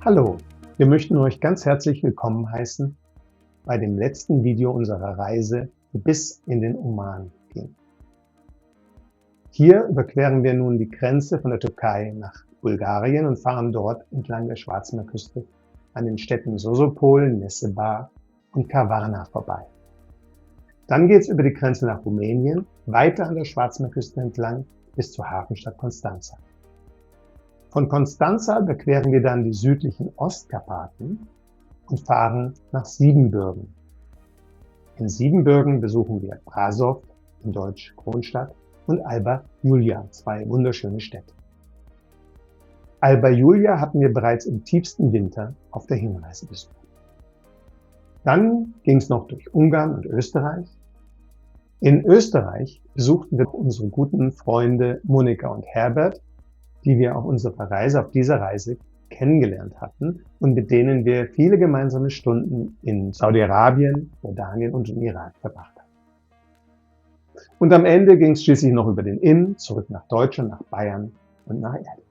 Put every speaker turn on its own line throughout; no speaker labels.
Hallo, wir möchten euch ganz herzlich willkommen heißen bei dem letzten Video unserer Reise, die bis in den Oman ging. Hier überqueren wir nun die Grenze von der Türkei nach Bulgarien und fahren dort entlang der Schwarzmeerküste an den Städten Sosopol, Nessebar und Kavarna vorbei. Dann geht es über die Grenze nach Rumänien, weiter an der Schwarzmeerküste entlang bis zur Hafenstadt Constanța. Von Constanța überqueren wir dann die südlichen Ostkarpaten und fahren nach Siebenbürgen. In Siebenbürgen besuchen wir Brașov, in Deutsch Kronstadt, und Alba Iulia, zwei wunderschöne Städte. Alba Iulia hatten wir bereits im tiefsten Winter auf der Hinreise besucht. Dann ging es noch durch Ungarn und Österreich. In Österreich besuchten wir unsere guten Freunde Monika und Herbert, die wir auf dieser Reise kennengelernt hatten und mit denen wir viele gemeinsame Stunden in Saudi-Arabien, Jordanien und im Irak verbracht haben. Und am Ende ging es schließlich noch über den Inn, zurück nach Deutschland, nach Bayern und nach Erding.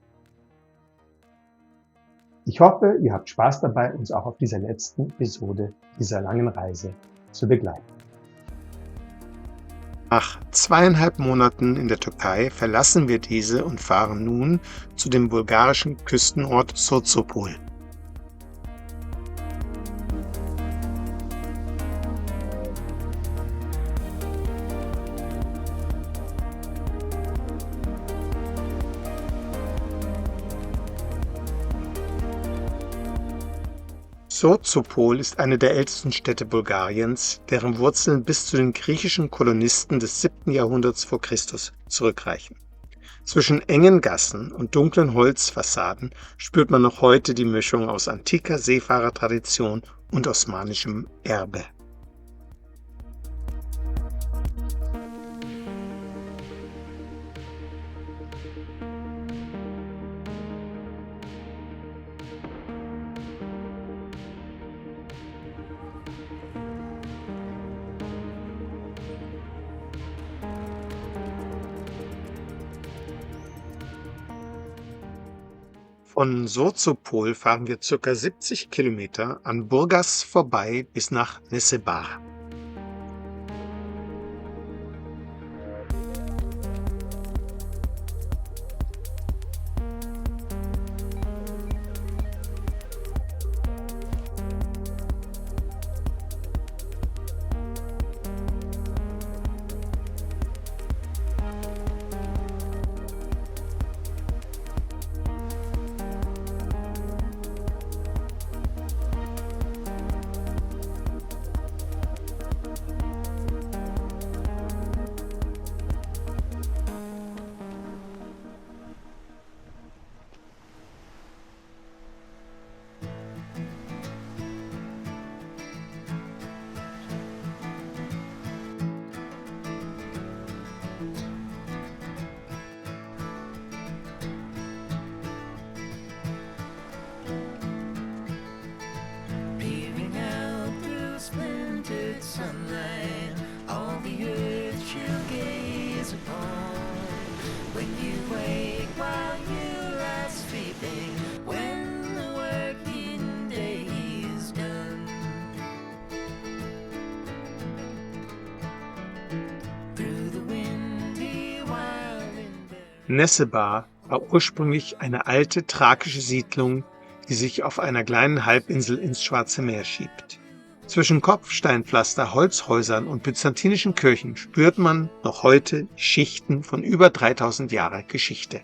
Ich hoffe, ihr habt Spaß dabei, uns auch auf dieser letzten Episode dieser langen Reise zu begleiten.
Nach 2,5 Monaten in der Türkei verlassen wir diese und fahren nun zu dem bulgarischen Küstenort Sozopol. Sozopol ist eine der ältesten Städte Bulgariens, deren Wurzeln bis zu den griechischen Kolonisten des 7. Jahrhunderts vor Christus zurückreichen. Zwischen engen Gassen und dunklen Holzfassaden spürt man noch heute die Mischung aus antiker Seefahrertradition und osmanischem Erbe. Von Sozopol fahren wir ca. 70 Kilometer an Burgas vorbei bis nach Nessebar.
Sunlight, all the earth she'll gaze upon. When you wake while you are sleeping, when the working day is done. Through the windy wild and
Nessebar war ursprünglich eine alte thrakische Siedlung, die sich auf einer kleinen Halbinsel ins Schwarze Meer schiebt. Zwischen Kopfsteinpflaster, Holzhäusern und byzantinischen Kirchen spürt man noch heute die Schichten von über 3000 Jahre Geschichte.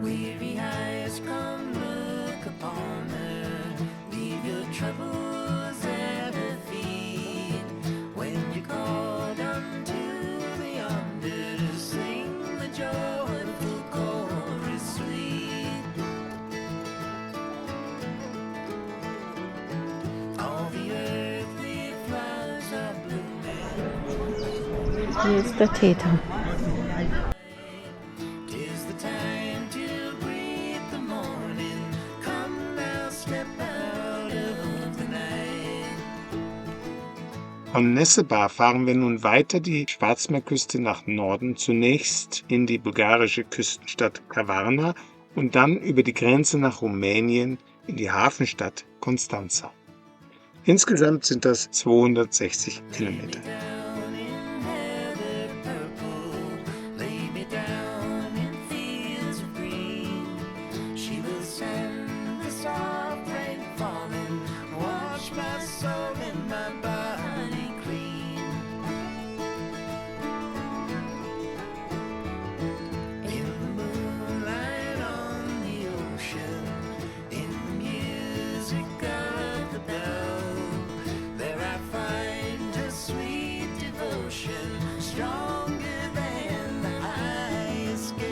weary eyes come look upon her. Leave your troubles at her feet. When you're called unto the yonder to sing the joyful chorus sweet.
Hier ist der Täter.
Tis the time to greet the morning. Come now, step out of the night.
Von Nessebar fahren wir nun weiter die Schwarzmeerküste nach Norden, zunächst in die bulgarische Küstenstadt Kavarna und dann über die Grenze nach Rumänien in die Hafenstadt Constanța. Insgesamt sind das 260 Kilometer.
Down in heather purple, lay me down in fields of green. She will send the soft rain falling, wash my soul and my body clean. In the moonlight on the ocean, in the music of the bell, there I find a sweet devotion, stronger than the highest scale.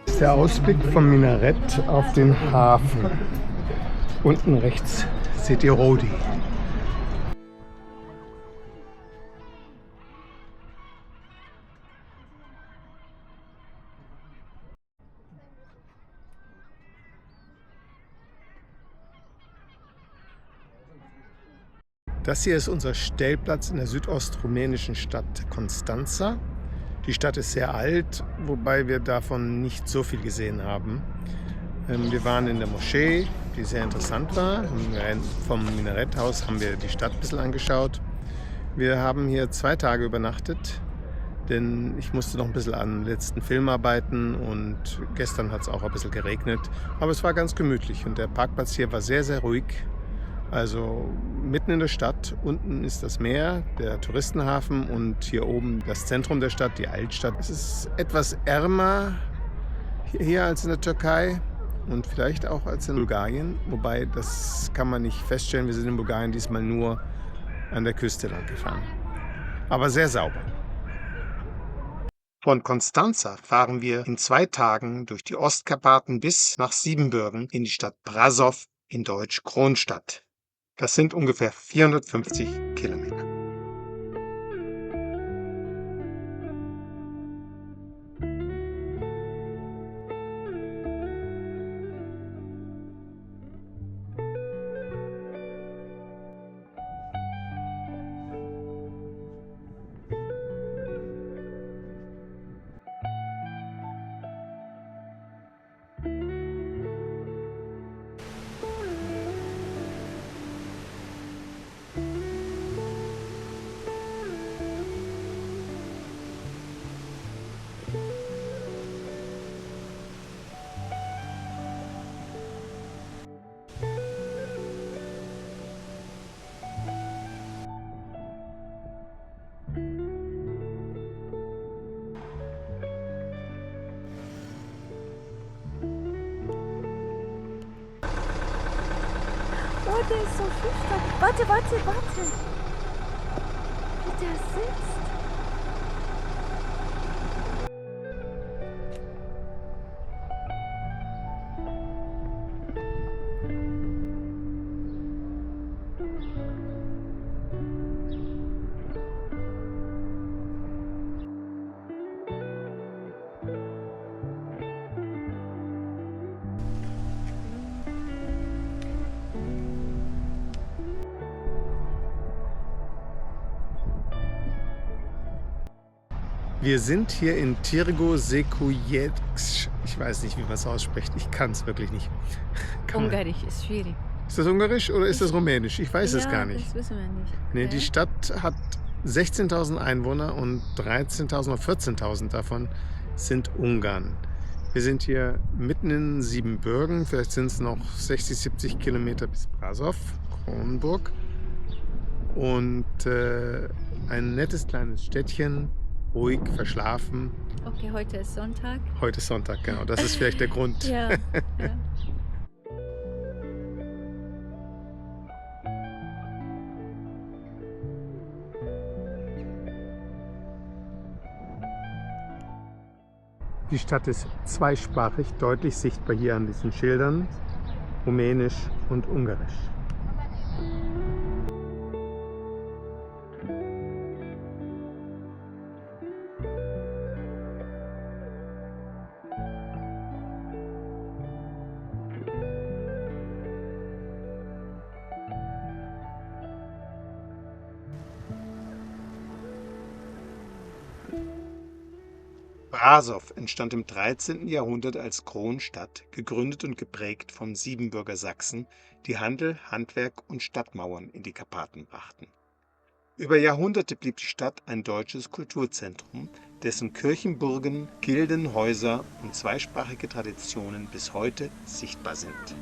Das ist der Ausblick vom Minarett auf den Hafen. Unten rechts seht ihr Rodi. Das hier ist unser Stellplatz in der südostrumänischen Stadt Constanța. Die Stadt ist sehr alt, wobei wir davon nicht so viel gesehen haben. Wir waren in der Moschee, die sehr interessant war. Vom Minaretthaus haben wir die Stadt ein bisschen angeschaut. Wir haben hier 2 Tage übernachtet, denn ich musste noch ein bisschen am letzten Film arbeiten und gestern hat es auch ein bisschen geregnet. Aber es war ganz gemütlich und der Parkplatz hier war sehr, sehr ruhig. Also mitten in der Stadt, unten ist das Meer, der Touristenhafen und hier oben das Zentrum der Stadt, die Altstadt. Es ist etwas ärmer hier als in der Türkei und vielleicht auch als in Bulgarien, wobei das kann man nicht feststellen. Wir sind in Bulgarien diesmal nur an der Küste lang gefahren, aber sehr sauber.
Von Constanța fahren wir in 2 Tagen durch die Ostkarpaten bis nach Siebenbürgen in die Stadt Brașov, in Deutsch Kronstadt. Das sind ungefähr 450 Kilometer.
Oh, der ist so schüchtern. Warte, warte, warte. Wie der sitzt.
Wir sind hier in Târgu Secuiesc. Ich weiß nicht, wie man es ausspricht. Ich kann es wirklich nicht.
Ungarisch ist schwierig.
Ist das Ungarisch oder ist das Rumänisch? Ich weiß es gar nicht.
Das wissen wir nicht.
Nee, die Stadt hat 16.000 Einwohner und 13.000 oder 14.000 davon sind Ungarn. Wir sind hier mitten in Siebenbürgen. Vielleicht sind es noch 60, 70 Kilometer bis Brașov, Kronburg. Und ein nettes kleines Städtchen, ruhig, verschlafen.
Okay, heute ist Sonntag.
Heute ist Sonntag, genau. Das ist vielleicht der Grund.
Ja, ja.
Die
Die Stadt ist zweisprachig, deutlich sichtbar hier an diesen Schildern, Rumänisch und Ungarisch. Brașov entstand im 13. Jahrhundert als Kronstadt, gegründet und geprägt von Siebenbürger Sachsen, die Handel, Handwerk und Stadtmauern in die Karpaten brachten. Über Jahrhunderte blieb die Stadt ein deutsches Kulturzentrum, dessen Kirchenburgen, Gilden, Häuser und zweisprachige Traditionen bis heute sichtbar sind.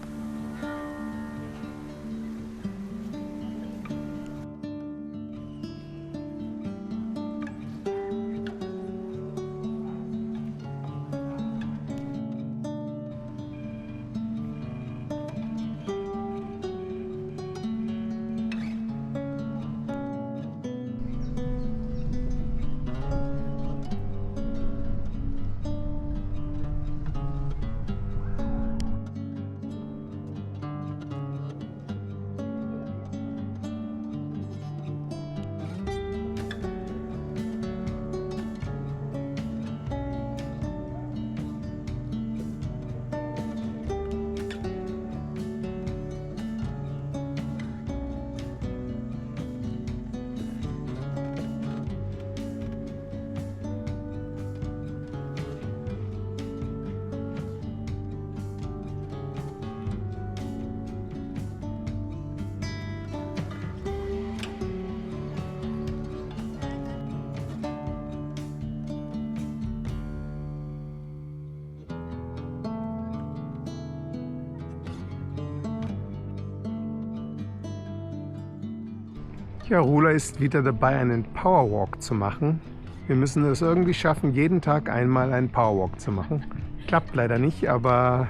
Ja, Rula ist wieder dabei, einen Powerwalk zu machen. Wir müssen es irgendwie schaffen, jeden Tag einmal einen Powerwalk zu machen. Klappt leider nicht, aber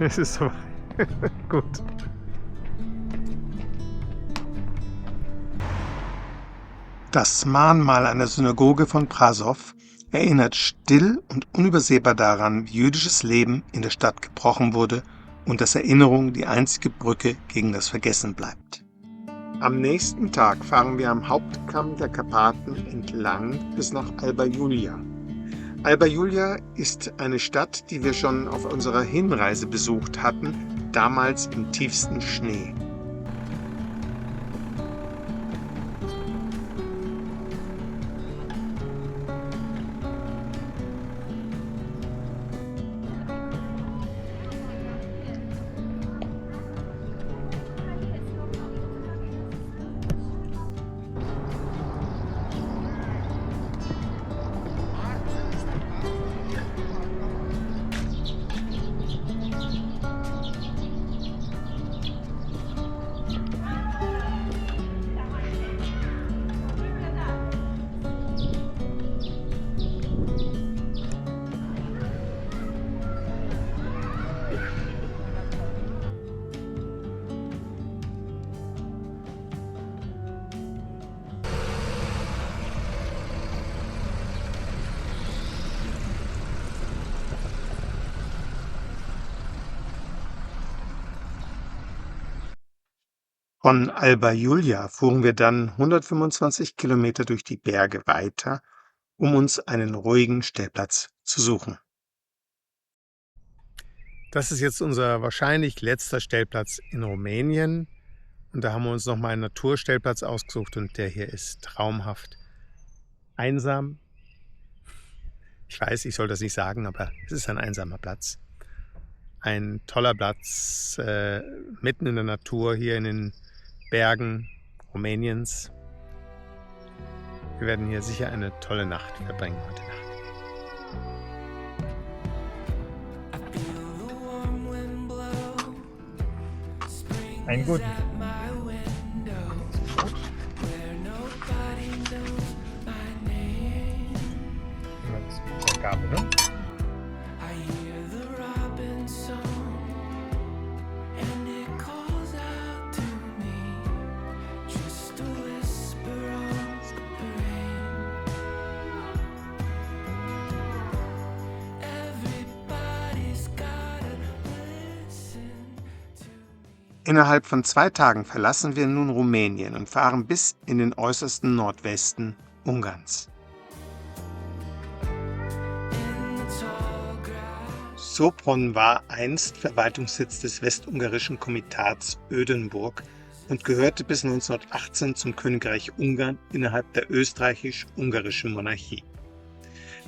es ist so gut. Das Mahnmal an der Synagoge von Brașov erinnert still und unübersehbar daran, wie jüdisches Leben in der Stadt gebrochen wurde und dass Erinnerung die einzige Brücke gegen das Vergessen bleibt. Am nächsten Tag fahren wir am Hauptkamm der Karpaten entlang bis nach Alba Iulia. Alba Iulia ist eine Stadt, die wir schon auf unserer Hinreise besucht hatten, damals im tiefsten Schnee. Von Alba Iulia fuhren wir dann 125 Kilometer durch die Berge weiter, um uns einen ruhigen Stellplatz zu suchen. Das ist jetzt unser wahrscheinlich letzter Stellplatz in Rumänien. Und da haben wir uns nochmal einen Naturstellplatz ausgesucht und der hier ist traumhaft. Einsam. Ich weiß, ich soll das nicht sagen, aber es ist ein einsamer Platz. Ein toller Platz mitten in der Natur hier in den Bergen Rumäniens. Wir werden hier sicher eine tolle Nacht verbringen heute Nacht. Einen guten. Das ist Gabe, ne? Innerhalb von 2 Tagen verlassen wir nun Rumänien und fahren bis in den äußersten Nordwesten Ungarns. Sopron war einst Verwaltungssitz des Westungarischen Komitats Ödenburg und gehörte bis 1918 zum Königreich Ungarn innerhalb der österreichisch-ungarischen Monarchie.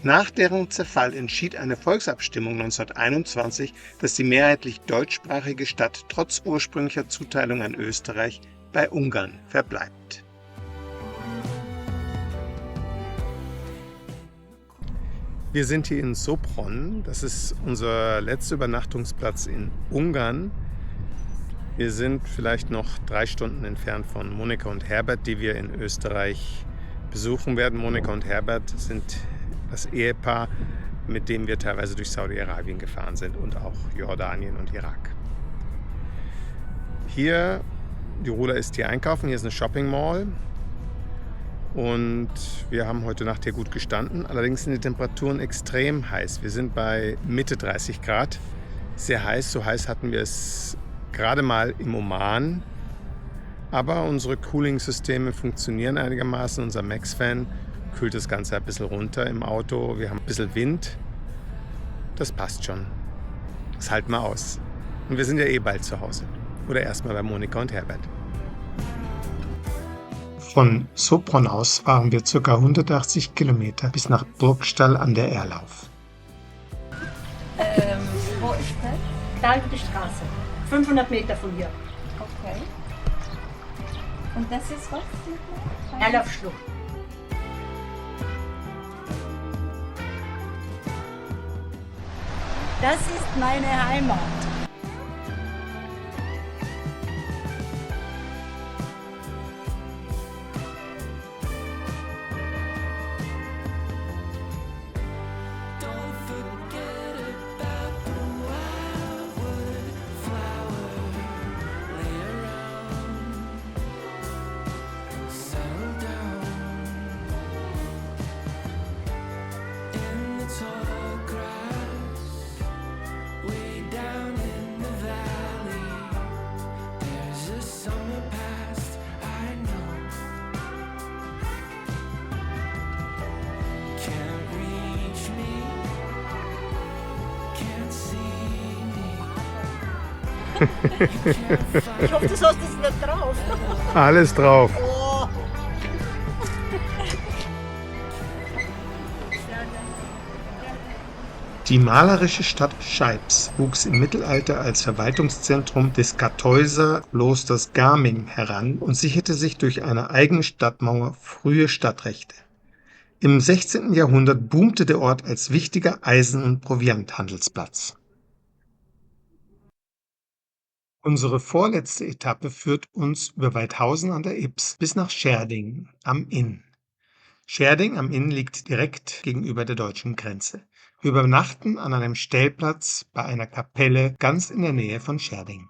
Nach deren Zerfall entschied eine Volksabstimmung 1921, dass die mehrheitlich deutschsprachige Stadt trotz ursprünglicher Zuteilung an Österreich bei Ungarn verbleibt. Wir sind hier in Sopron, das ist unser letzter Übernachtungsplatz in Ungarn. Wir sind vielleicht noch 3 Stunden entfernt von Monika und Herbert, die wir in Österreich besuchen werden. Monika und Herbert sind das Ehepaar, mit dem wir teilweise durch Saudi-Arabien gefahren sind und auch Jordanien und Irak. Hier, die Rula ist hier einkaufen, hier ist eine Shopping Mall und wir haben heute Nacht hier gut gestanden. Allerdings sind die Temperaturen extrem heiß. Wir sind bei Mitte 30 Grad, sehr heiß. So heiß hatten wir es gerade mal im Oman. Aber unsere Cooling-Systeme funktionieren einigermaßen. Unser Max-Fan kühlt das Ganze ein bisschen runter im Auto. Wir haben ein bisschen Wind. Das passt schon. Das halten wir aus. Und wir sind ja eh bald zu Hause. Oder erstmal bei Monika und Herbert. Von Sopron aus fahren wir ca. 180 Kilometer bis nach Burgstall an der Erlauf.
Wo ist das? Da über die Straße. 500 Meter von hier.
Okay. Und das ist was?
Erlaufschlucht. Das ist meine Heimat. Ich hoffe, das hast du nicht drauf.
Alles drauf.
Oh.
Die malerische Stadt Scheibbs wuchs im Mittelalter als Verwaltungszentrum des Kartäuser Klosters Gaming heran und sicherte sich durch eine eigene Stadtmauer frühe Stadtrechte. Im 16. Jahrhundert boomte der Ort als wichtiger Eisen- und Provianthandelsplatz. Unsere vorletzte Etappe führt uns über Weidhausen an der Ybbs bis nach Schärding am Inn. Schärding am Inn liegt direkt gegenüber der deutschen Grenze. Wir übernachten an einem Stellplatz bei einer Kapelle ganz in der Nähe von Schärding.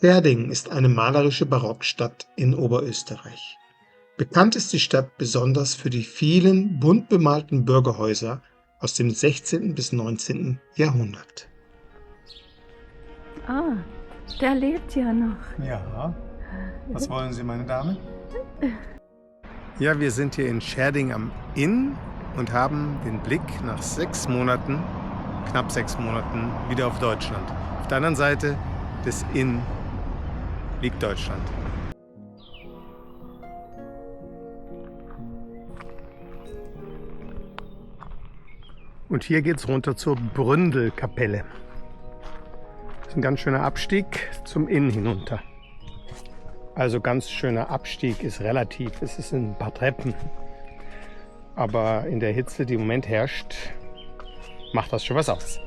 Schärding ist eine malerische Barockstadt in Oberösterreich. Bekannt ist die Stadt besonders für die vielen bunt bemalten Bürgerhäuser aus dem 16. bis 19. Jahrhundert.
Ah, der lebt ja noch.
Ja. Was wollen Sie, meine Dame? Ja, wir sind hier in Schärding am Inn und haben den Blick nach 6 Monaten, knapp 6 Monaten, wieder auf Deutschland. Auf der anderen Seite des Inn liegt Deutschland. Und hier geht's runter zur Bründelkapelle. Das ist ein ganz schöner Abstieg zum Inn hinunter. Also ganz schöner Abstieg ist relativ. Es ist ein paar Treppen. Aber in der Hitze, die im Moment herrscht, macht das schon was aus.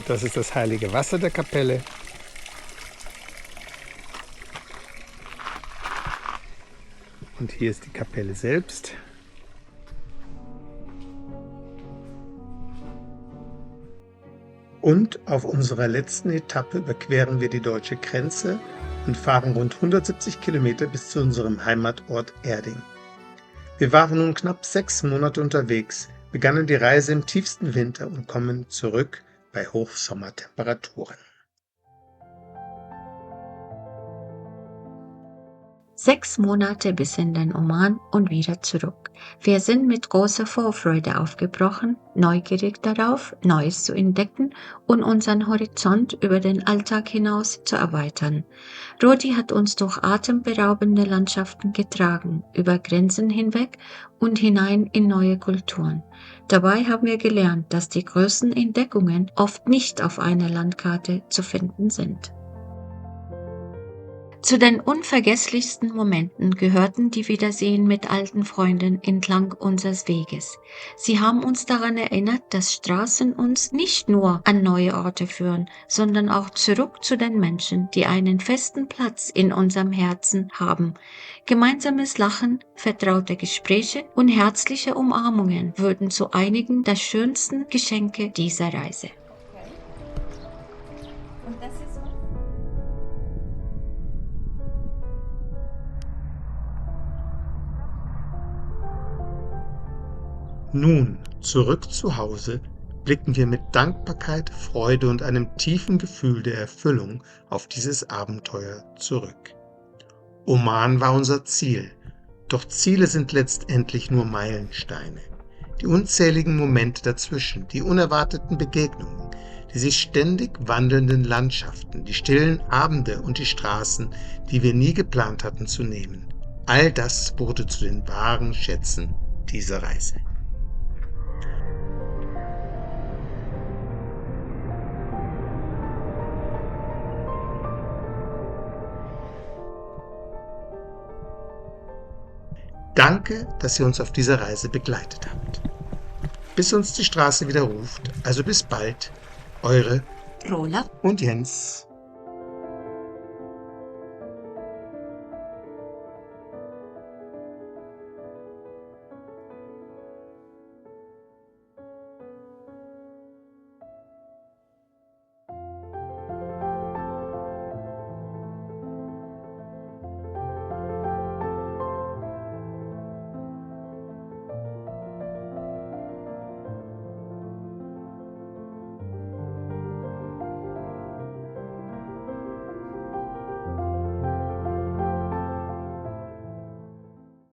Das ist das heilige Wasser der Kapelle. Und hier ist die Kapelle selbst. Und auf unserer letzten Etappe überqueren wir die deutsche Grenze und fahren rund 170 Kilometer bis zu unserem Heimatort Erding. Wir waren nun knapp 6 Monate unterwegs, begannen die Reise im tiefsten Winter und kommen zurück bei Hochsommertemperaturen.
6 Monate bis in den Oman und wieder zurück. Wir sind mit großer Vorfreude aufgebrochen, neugierig darauf, Neues zu entdecken und unseren Horizont über den Alltag hinaus zu erweitern. Rodi hat uns durch atemberaubende Landschaften getragen, über Grenzen hinweg und hinein in neue Kulturen. Dabei haben wir gelernt, dass die größten Entdeckungen oft nicht auf einer Landkarte zu finden sind. Zu den unvergesslichsten Momenten gehörten die Wiedersehen mit alten Freunden entlang unseres Weges. Sie haben uns daran erinnert, dass Straßen uns nicht nur an neue Orte führen, sondern auch zurück zu den Menschen, die einen festen Platz in unserem Herzen haben. Gemeinsames Lachen, vertraute Gespräche und herzliche Umarmungen würden zu einigen der schönsten Geschenke dieser Reise.
Und das ist
Nun, zurück zu Hause, blicken wir mit Dankbarkeit, Freude und einem tiefen Gefühl der Erfüllung auf dieses Abenteuer zurück. Oman war unser Ziel, doch Ziele sind letztendlich nur Meilensteine. Die unzähligen Momente dazwischen, die unerwarteten Begegnungen, die sich ständig wandelnden Landschaften, die stillen Abende und die Straßen, die wir nie geplant hatten zu nehmen. All das wurde zu den wahren Schätzen dieser Reise. Danke, dass ihr uns auf dieser Reise begleitet habt. Bis uns die Straße wieder ruft, also bis bald, eure
Rola
und Jens.